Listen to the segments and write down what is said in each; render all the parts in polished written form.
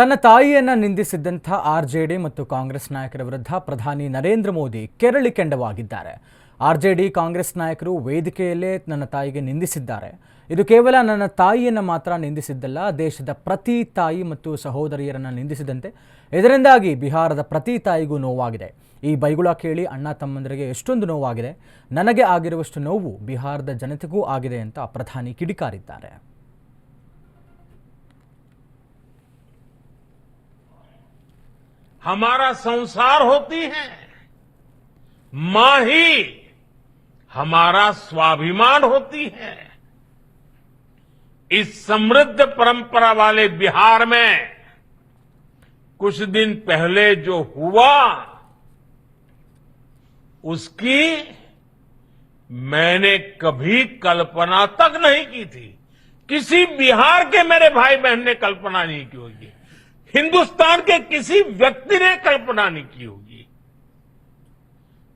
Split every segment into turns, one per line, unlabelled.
ತನ್ನ ತಾಯಿಯನ್ನ ನಿಂದಿಸಿದ್ದಂಥ ಆರ್ಜೆಡಿ ಮತ್ತು ಕಾಂಗ್ರೆಸ್ ನಾಯಕರ ವಿರುದ್ಧ ಪ್ರಧಾನಿ ನರೇಂದ್ರ ಮೋದಿ ಕೆರಳಿ ಕೆಂಡವಾಗಿದ್ದಾರೆ. ಆರ್ಜೆಡಿ ಕಾಂಗ್ರೆಸ್ ನಾಯಕರು ವೇದಿಕೆಯಲ್ಲೇ ನನ್ನ ತಾಯಿಗೆ ನಿಂದಿಸಿದ್ದಾರೆ. ಇದು ಕೇವಲ ನನ್ನ ತಾಯಿಯನ್ನು ಮಾತ್ರ ನಿಂದಿಸಿದ್ದಲ್ಲ, ದೇಶದ ಪ್ರತಿ ತಾಯಿ ಮತ್ತು ಸಹೋದರಿಯರನ್ನು ನಿಂದಿಸಿದಂತೆ. ಇದರಿಂದಾಗಿ ಬಿಹಾರದ ಪ್ರತಿ ತಾಯಿಗೂ ನೋವಾಗಿದೆ. ಈ ಬೈಗುಳ ಕೇಳಿ ಅಣ್ಣ ತಮ್ಮಂದರಿಗೆ ಎಷ್ಟೊಂದು ನೋವಾಗಿದೆ. ನನಗೆ ಆಗಿರುವಷ್ಟು ನೋವು ಬಿಹಾರದ ಜನತೆಗೂ ಆಗಿದೆ ಅಂತ ಪ್ರಧಾನಿ ಕಿಡಿಕಾರಿದ್ದಾರೆ.
हमारा संसार होती है, मां ही हमारा स्वाभिमान होती है। इस समृद्ध परंपरा वाले बिहार में कुछ दिन पहले जो हुआ, उसकी मैंने कभी कल्पना तक नहीं की थी। किसी बिहार के मेरे भाई बहन ने कल्पना नहीं की होगी, हिंदुस्तान के किसी व्यक्ति ने कल्पना नहीं की होगी।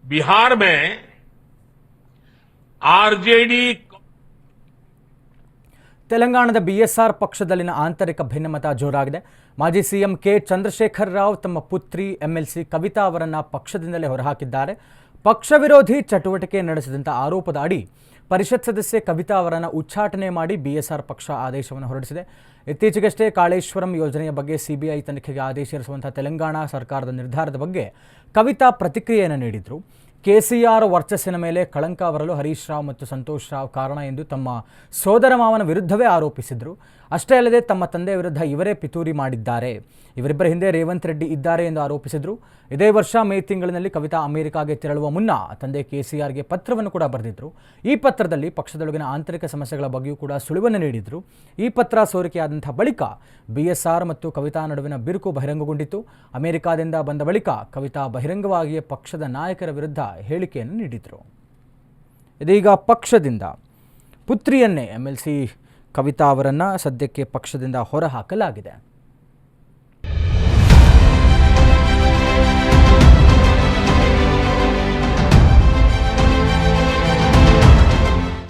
बिहार में आरजेडी
ತೆಲಂಗಾಣದ ಬಿಎಸ್ಆರ್ ಪಕ್ಷದಲ್ಲಿನ ಆಂತರಿಕ ಭಿನ್ನಮತ ಜೋರಾಗಿದೆ. ಮಾಜಿ ಸಿಎಂ ಕೆ ಚಂದ್ರಶೇಖರ್ ರಾವ್ ತಮ್ಮ ಪುತ್ರಿ ಎಂಎಲ್ಸಿ ಕವಿತಾ ಅವರನ್ನು ಪಕ್ಷದಿಂದಲೇ ಹೊರಹಾಕಿದ್ದಾರೆ. ಪಕ್ಷ ವಿರೋಧಿ ಚಟುವಟಿಕೆ ನಡೆಸಿದಂಥ ಆರೋಪದ ಅಡಿ ಪರಿಷತ್ ಸದಸ್ಯೆ ಕವಿತಾ ಅವರನ್ನು ಉಚ್ಚಾಟನೆ ಮಾಡಿ ಬಿಎಸ್ಆರ್ ಪಕ್ಷ ಆದೇಶವನ್ನು ಹೊರಡಿಸಿದೆ. ಇತ್ತೀಚೆಗಷ್ಟೇ ಕಾಳೇಶ್ವರಂ ಯೋಜನೆಯ ಬಗ್ಗೆ ಸಿಬಿಐ ತನಿಖೆಗೆ ಆದೇಶಿಸುವಂಥ ತೆಲಂಗಾಣ ಸರ್ಕಾರದ ನಿರ್ಧಾರದ ಬಗ್ಗೆ ಕವಿತಾ ಪ್ರತಿಕ್ರಿಯೆಯನ್ನು ನೀಡಿದರು. ಕೆಸಿಆರ್ ವರ್ಚಸ್ಸಿನ ಮೇಲೆ ಕಳಂಕ ಬರಲು ಹರೀಶ್ ರಾವ್ ಮತ್ತು ಸಂತೋಷ್ ರಾವ್ ಕಾರಣ ಎಂದು ತಮ್ಮ ಸೋದರ ಮಾವನ ವಿರುದ್ಧವೇ ಆರೋಪಿಸಿದರು. ಅಷ್ಟೇ ಅಲ್ಲದೆ ತಮ್ಮ ತಂದೆಯ ವಿರುದ್ಧ ಇವರೇ ಪಿತೂರಿ ಮಾಡಿದ್ದಾರೆ, ಇವರಿಬ್ಬರ ಹಿಂದೆ ರೇವಂತ್ ರೆಡ್ಡಿ ಇದ್ದಾರೆ ಎಂದು ಆರೋಪಿಸಿದರು. ಇದೇ ವರ್ಷ ಮೇ ತಿಂಗಳಿನಲ್ಲಿ ಕವಿತಾ ಅಮೆರಿಕಾಗೆ ತೆರಳುವ ಮುನ್ನ ತಂದೆ ಕೆಸಿಆರ್ಗೆ ಪತ್ರವನ್ನು ಕೂಡ ಬರೆದಿದ್ದರು. ಈ ಪತ್ರದಲ್ಲಿ ಪಕ್ಷದೊಳಗಿನ ಆಂತರಿಕ ಸಮಸ್ಯೆಗಳ ಬಗ್ಗೆಯೂ ಕೂಡ ಸುಳಿವನ್ನು ನೀಡಿದರು. ಈ ಪತ್ರ ಸೋರಿಕೆಯಾದಂಥ ಬಳಿಕ ಬಿಎಸ್ಆರ್ ಮತ್ತು ಕವಿತಾ ನಡುವಿನ ಬಿರುಕು ಬಹಿರಂಗಗೊಂಡಿತ್ತು. ಅಮೆರಿಕಾದಿಂದ ಬಂದ ಬಳಿಕ ಕವಿತಾ ಬಹಿರಂಗವಾಗಿಯೇ ಪಕ್ಷದ ನಾಯಕರ ವಿರುದ್ಧ ಹೇಳಿಕೆಯನ್ನು ನೀಡಿದರು. ಇದೀಗ ಪಕ್ಷದಿಂದ ಪುತ್ರಿಯನ್ನೇ ಎಂಎಲ್ಸಿ ಕವಿತಾ ಅವರನ್ನು ಸದ್ಯಕ್ಕೆ ಪಕ್ಷದಿಂದ ಹೊರಹಾಕಲಾಗಿದೆ.